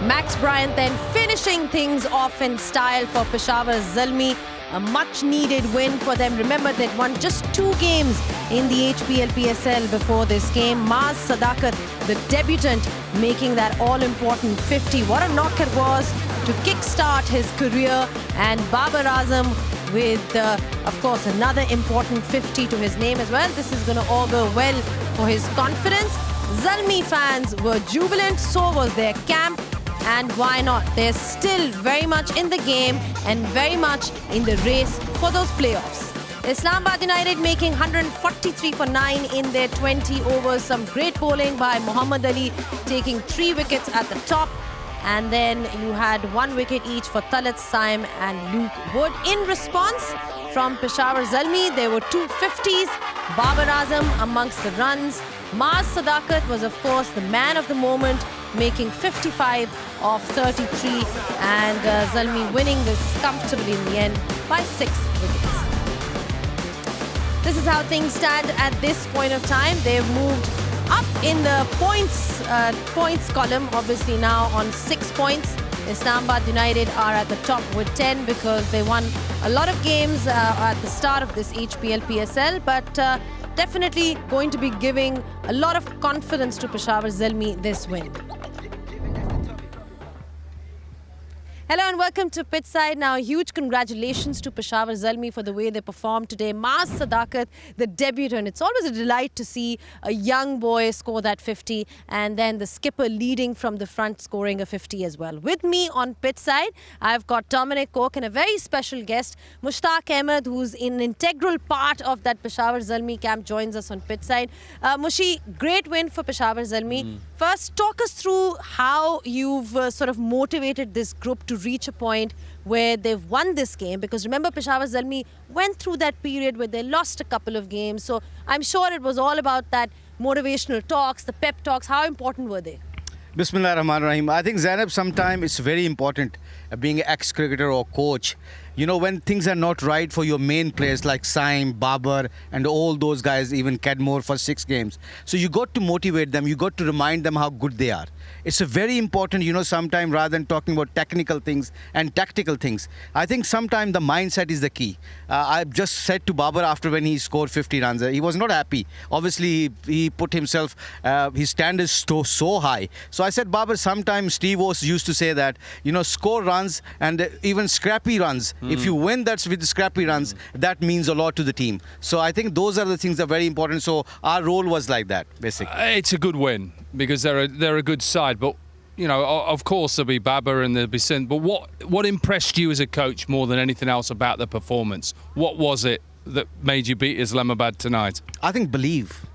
Max Bryant then finishing things off in style for Peshawar Zalmi. A much-needed win for them. Remember, they'd won just 2 games in the HBL PSL before this game. Maaz Sadakat, the debutant, making that all-important 50. What a knock it was to kickstart his career. And Babar Azam with, of course, another important 50 to his name as well. This is going to augur well for his confidence. Zalmi fans were jubilant, so was their camp. And why not? They're still very much in the game and very much in the race for those playoffs. Islamabad United making 143 for 9 in their 20 overs. Some great bowling by Muhammad Ali, taking 3 wickets at the top. And then you had 1 wicket each for Talat Saim and Luke Wood. In response from Peshawar Zalmi, there were 2 50s. Babar Azam amongst the runs. Maaz Sadakat was, of course, the man of the moment, making 55 of 33, and Zalmi winning this comfortably in the end by 6 wickets. This is how things stand at this point of time. They've moved up in the points column, obviously now on 6 points. Islamabad United are at the top with 10 because they won a lot of games at the start of this HBL PSL, but definitely going to be giving a lot of confidence to Peshawar Zalmi this win. Hello and welcome to Pitchside. Now, huge congratulations to Peshawar Zalmi for the way they performed today. Maaz Sadakat, the debutant. It's always a delight to see a young boy score that 50 and then the skipper leading from the front scoring a 50 as well. With me on Pitchside, I've got Dominic Cook and a very special guest, Mushtaq Ahmed, who's an integral part of that Peshawar Zalmi camp, joins us on Pitchside. Mushi, great win for Peshawar Zalmi. First, talk us through how you've sort of motivated this group to reach a point where they've won this game, because remember, Peshawar Zalmi went through that period where they lost a couple of games, so I'm sure it was all about that motivational talks, the pep talks. How important were they? Bismillah ar-Rahman ar-Rahim. I think, Zainab, sometimes it's very important being an ex-cricketer or coach. You know, when things are not right for your main players like Saim, Babar and all those guys, even Cadmore for 6 games. So you got to motivate them. You got to remind them how good they are. It's a very important, you know, sometimes rather than talking about technical things and tactical things, I think sometimes the mindset is the key. I just said to Babar after when he scored 50 runs, he was not happy. Obviously, he put himself, his standards so high. So I said, Babar, sometimes Steve O's used to say that, you know, score runs and even scrappy runs. If you win that's with scrappy runs, that means a lot to the team. So I think those are the things that are very important. So our role was like that, basically. It's a good win because they're a good side. But, you know, of course there'll be Babar and there'll be Sindh. But what impressed you as a coach more than anything else about the performance? What was it that made you beat Islamabad tonight? I think believe.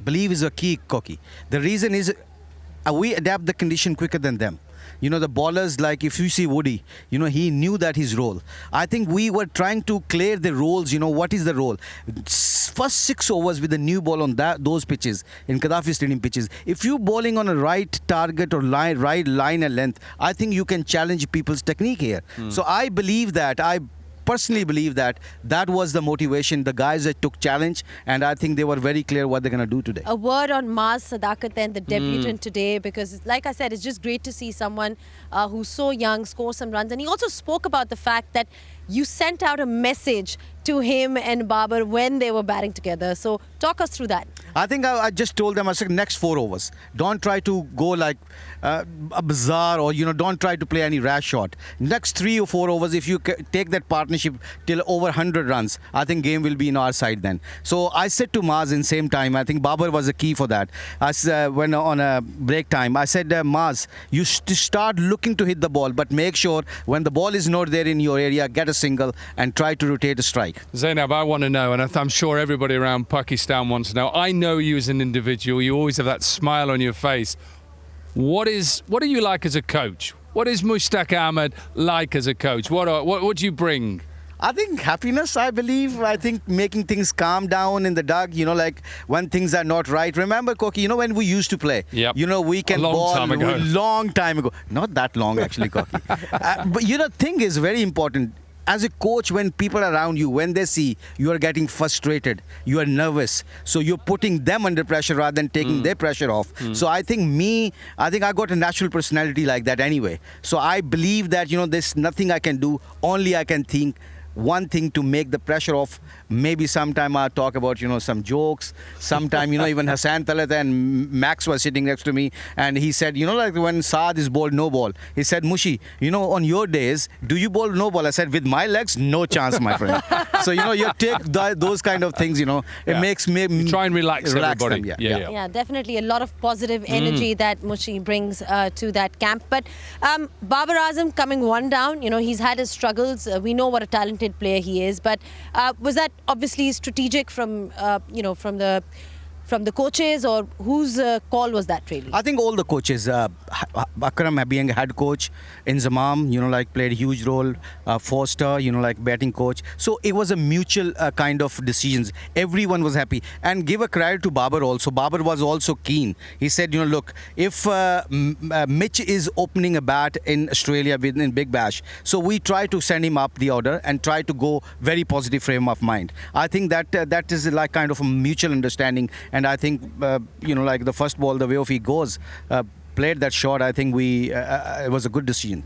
Believe is a key, Koki. The reason is we adapt the condition quicker than them. You know, the bowlers, like if you see Woody, you know, he knew that his role. I think we were trying to clear the roles, you know, what is the role? First 6 overs with a new ball on those pitches, in Gaddafi Stadium pitches, if you bowling on a right target or right line and length, I think you can challenge people's technique here. So I believe that, I personally believe that was the motivation. The guys that took challenge, and I think they were very clear what they're going to do today. A word on Maaz Sadakat then, the debutant today, because like I said, it's just great to see someone who's so young score some runs. And he also spoke about the fact that you sent out a message to him and Babar when they were batting together. So talk us through that. I think I just told them, I said, next 4 overs, don't try to go like a bazaar or, you know, don't try to play any rash shot. Next 3 or 4 overs, if you take that partnership till over 100 runs, I think game will be in our side then. So I said to Maaz in same time, I think Babar was the key for that. When on a break time, I said, Maaz, you start looking to hit the ball, but make sure when the ball is not there in your area, get a single and try to rotate a strike. Zainab, I want to know, and I'm sure everybody around Pakistan wants to know. I know you as an individual. You always have that smile on your face. What are you like as a coach? What is Mushtaq Ahmed like as a coach? What do you bring? I think happiness, I believe. I think making things calm down in the dug, you know, like when things are not right. Remember, Koki, you know, when we used to play, you know, we can ball long time ago. Not that long, actually, Koki. But, you know, thing is very important. as a coach, when people around you, when they see you are getting frustrated, you are nervous, so you're putting them under pressure rather than taking their pressure off. So I think I got a natural personality like that anyway. So I believe that, there's nothing I can do, only I can think one thing to make the pressure off. Maybe sometime I'll talk about, some jokes. Sometime, even Hassan Talat and Max was sitting next to me, and he said, like when Saad is bowled no ball, he said, Mushi, on your days, do you bowl no ball? I said, with my legs, no chance, my friend. So, you take those kind of things, it makes me... You try and relax everybody. Them, Yeah, definitely a lot of positive energy that Mushi brings to that camp. But Babar Azam coming one down, he's had his struggles. We know what a talented player he is, but was that obviously strategic from from the coaches, or whose call was that really? I think all the coaches. Akram being head coach, Inzamam, played a huge role. Foster, batting coach. So it was a mutual kind of decisions. Everyone was happy. And give a credit to Babar also. Babar was also keen. He said, look, if Mitch is opening a bat in Australia in Big Bash, so we try to send him up the order and try to go very positive frame of mind. I think that is like kind of a mutual understanding. And I think, like the first ball, the way of he goes, played that shot, I think it was a good decision.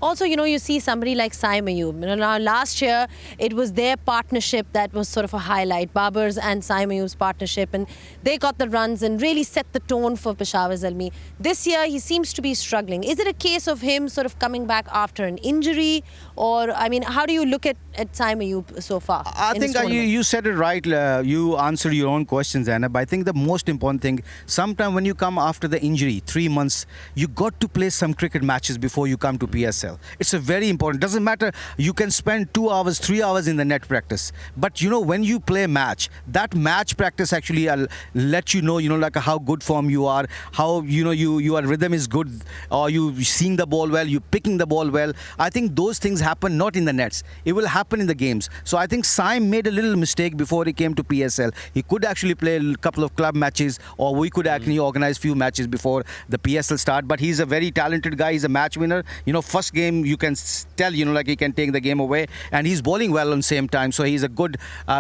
Also, you see somebody like Saim Ayub. Now, last year, it was their partnership that was sort of a highlight, Babar's and Saim Ayub's partnership, and they got the runs and really set the tone for Peshawar Zalmi. This year, he seems to be struggling. Is it a case of him sort of coming back after an injury? Or, how do you look at Saim Ayub so far? I think you said it right. You answered your own questions, Zainab. I think the most important thing, sometime when you come after the injury, 3 months, you got to play some cricket matches before you come to PSL. It's a very important. Doesn't matter. You can spend 2 hours, 3 hours in the net practice, but when you play a match, that match practice actually let you know, like how good form you are, how your rhythm is good, or you seeing the ball well, you picking the ball well. I think those things happen not in the nets. It will happen in the games. So I think Saim made a little mistake before he came to PSL. He could actually play a couple of club matches, or we could actually organize few matches before the PSL start. But he's a very talented guy. He's a match winner. First game you can tell, like he can take the game away, and he's bowling well on the same time. So he's a good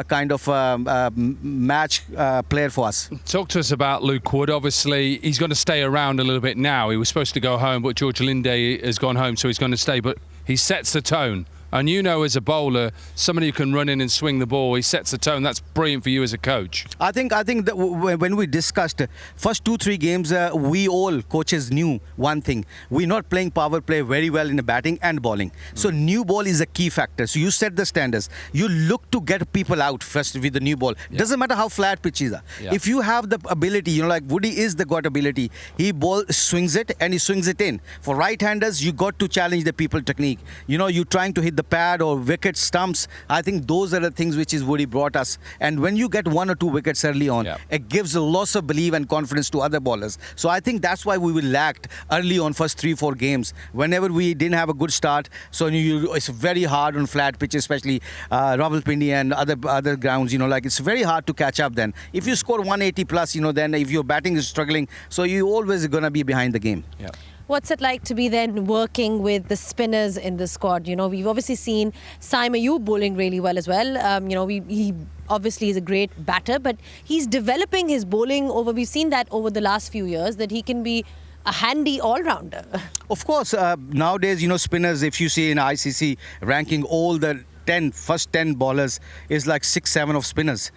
kind of match player for us. Talk to us about Luke Wood. Obviously, he's going to stay around a little bit now. He was supposed to go home, but George Linde has gone home, so he's going to stay. But he sets the tone. And as a bowler, somebody who can run in and swing the ball, he sets the tone. That's brilliant for you as a coach. I think that when we discussed first 2-3 games, we all coaches knew one thing: we're not playing power play very well in the batting and bowling. So new ball is a key factor. So you set the standards. You look to get people out first with the new ball. Doesn't matter how flat pitches are. If you have the ability, like Woody is the got ability. He swings it and he swings it in. For right-handers, you got to challenge the people technique. You're trying to hit the pad or wicket stumps. I think those are the things which is Woody brought us. And when you get 1 or 2 wickets early on, it gives a loss of belief and confidence to other bowlers. So I think that's why we were lacked early on first 3-4 games. Whenever we didn't have a good start, so it's very hard on flat pitches, especially Rawalpindi and other grounds. Like it's very hard to catch up. Then if you score 180 plus, then if your batting is struggling, so you always gonna be behind the game. What's it like to be then working with the spinners in the squad? We've obviously seen Saim Ayub bowling really well as well. He obviously is a great batter, but he's developing his bowling we've seen that over the last few years, that he can be a handy all-rounder. Of course, nowadays, spinners, if you see in ICC ranking, all the first 10 bowlers is like 6-7 of spinners.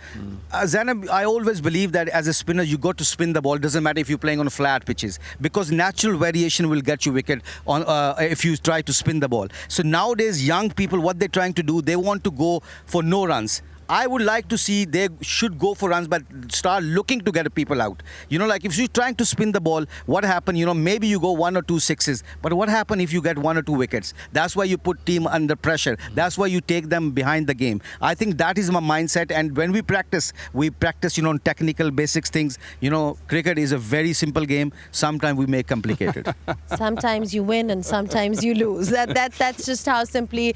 Zainab, I always believe that as a spinner, you got to spin the ball. Doesn't matter if you're playing on flat pitches, because natural variation will get you wicket on if you try to spin the ball. So nowadays, young people, what they're trying to do, they want to go for no runs. I would like to see they should go for runs, but start looking to get people out. Like if you're trying to spin the ball, what happened? Maybe you go 1 or 2 sixes, but what happened if you get 1 or 2 wickets? That's why you put team under pressure. That's why you take them behind the game. I think that is my mindset. And when we practice on technical basics things. Cricket is a very simple game. Sometimes we make complicated. Sometimes you win and sometimes you lose. That's just how simply.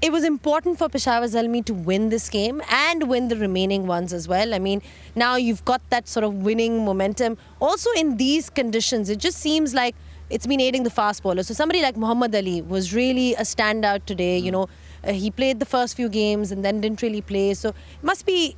It was important for Peshawar Zalmi to win this game and win the remaining ones as well. Now you've got that sort of winning momentum. Also in these conditions, it just seems like it's been aiding the fast bowlers. So somebody like Muhammad Ali was really a standout today. He played the first few games and then didn't really play. So it must be,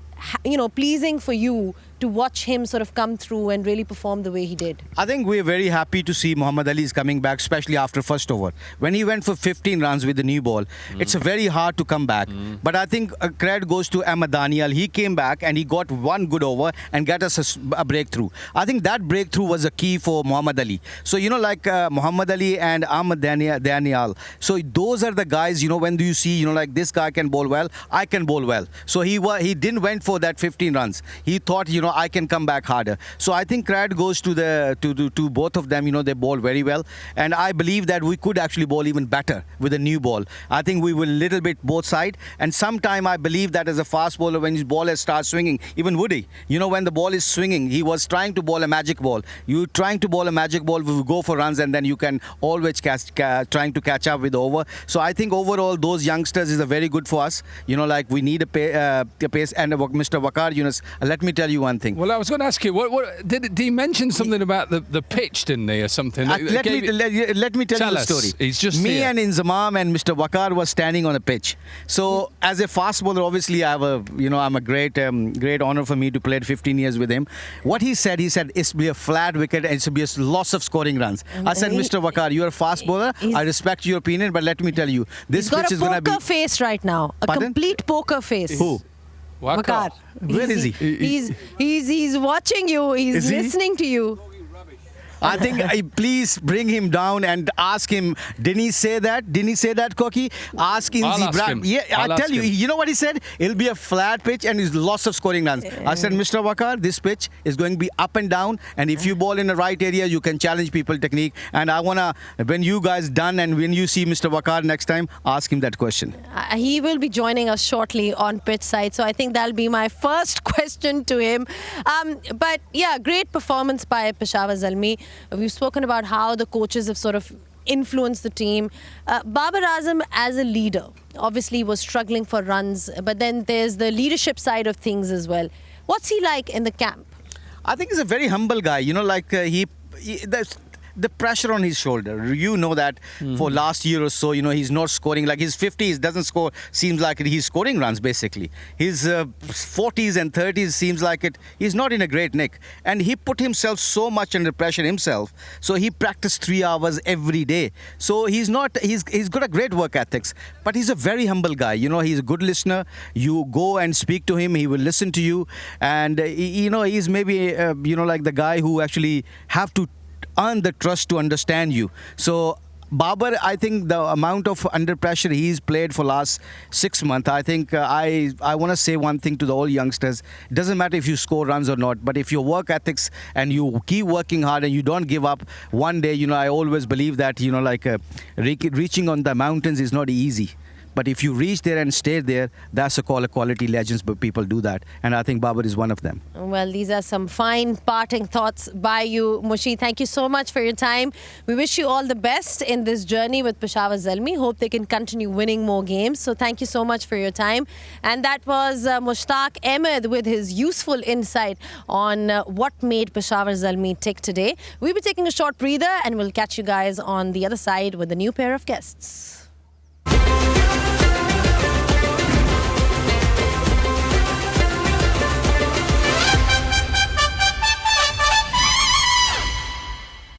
pleasing for you to watch him sort of come through and really perform the way he did. I think we're very happy to see Muhammad Ali is coming back, especially after first over. When he went for 15 runs with the new ball, it's very hard to come back. But I think credit goes to Ahmed Daniel. He came back and he got one good over and got us a breakthrough. I think that breakthrough was a key for Muhammad Ali. So, like Muhammad Ali and Ahmed Daniel. So those are the guys, when do you see, like this guy can bowl well, I can bowl well. So he didn't went for that 15 runs. He thought, I can come back harder. So I think credit goes to to both of them. They bowl very well, and I believe that we could actually bowl even better with a new ball. I think we will little bit both side, and sometime I believe that as a fast bowler, when his ball starts swinging, even Woody, when the ball is swinging, he was trying to bowl a magic ball. You trying to bowl a magic ball, we will go for runs, and then you can always trying to catch up with the over. So I think overall those youngsters is a very good for us. Like we need a pace. And Mr. Waqar Yunus, let me tell you one thing. Well, I was going to ask you, what did he mention something about the pitch, didn't he, or something? Let me tell you the story. He's just me here. and Inzamam and Mr. Waqar was standing on a pitch. So as a fast bowler, obviously I have I'm a great honor for me to play 15 years with him. What he said it's be a flat wicket and it's be a loss of scoring runs. I said, Mr. Waqar, you're a fast bowler. I respect your opinion, but let me tell you, this pitch is going to be. He's got a poker face right now. Complete poker face. Who? Waqar. Where is he? He's watching you. He's listening to you. I think please bring him down and ask him. Didn't he say that? Didn't he say that, Koki? Ask him. I'll ask him. Yeah, I tell you. You know what he said? It'll be a flat pitch and it's lots of scoring runs. I said, Mr. Waqar, this pitch is going to be up and down, and if you bowl in the right area, you can challenge people technique. And I wanna, when you guys done and when you see Mr. Waqar next time, ask him that question. He will be joining us shortly on pitch side, so I think that'll be my first question to him. But yeah, great performance by Peshawar Zalmi. We've spoken about how the coaches have sort of influenced the team. Babar Azam as a leader obviously was struggling for runs, but then there's the leadership side of things as well. What's he like in the camp? I think he's a very humble guy. The pressure on his shoulder. You know that for last year or so, he's not scoring. Like his 50s doesn't score, seems like he's scoring runs basically. His 40s and 30s seems like he's not in a great nick. And he put himself so much under pressure himself. So he practiced 3 hours every day. So he's got a great work ethics, but he's a very humble guy. He's a good listener. You go and speak to him, he will listen to you. And, he's maybe, like the guy who actually have to earn the trust to understand you. So Babar, I think the amount of under pressure he's played for last 6 months, I think I want to say one thing to the all youngsters. It doesn't matter if you score runs or not, but if your work ethics and you keep working hard and you don't give up, one day, I always believe that, reaching on the mountains is not easy. But if you reach there and stay there, that's a quality legends, but people do that. And I think Babar is one of them. Well, these are some fine parting thoughts by you, Mushi. Thank you so much for your time. We wish you all the best in this journey with Peshawar Zalmi. Hope they can continue winning more games. So thank you so much for your time. And that was Mushtaq Ahmed with his useful insight on what made Peshawar Zalmi tick today. We'll be taking a short breather and we'll catch you guys on the other side with a new pair of guests.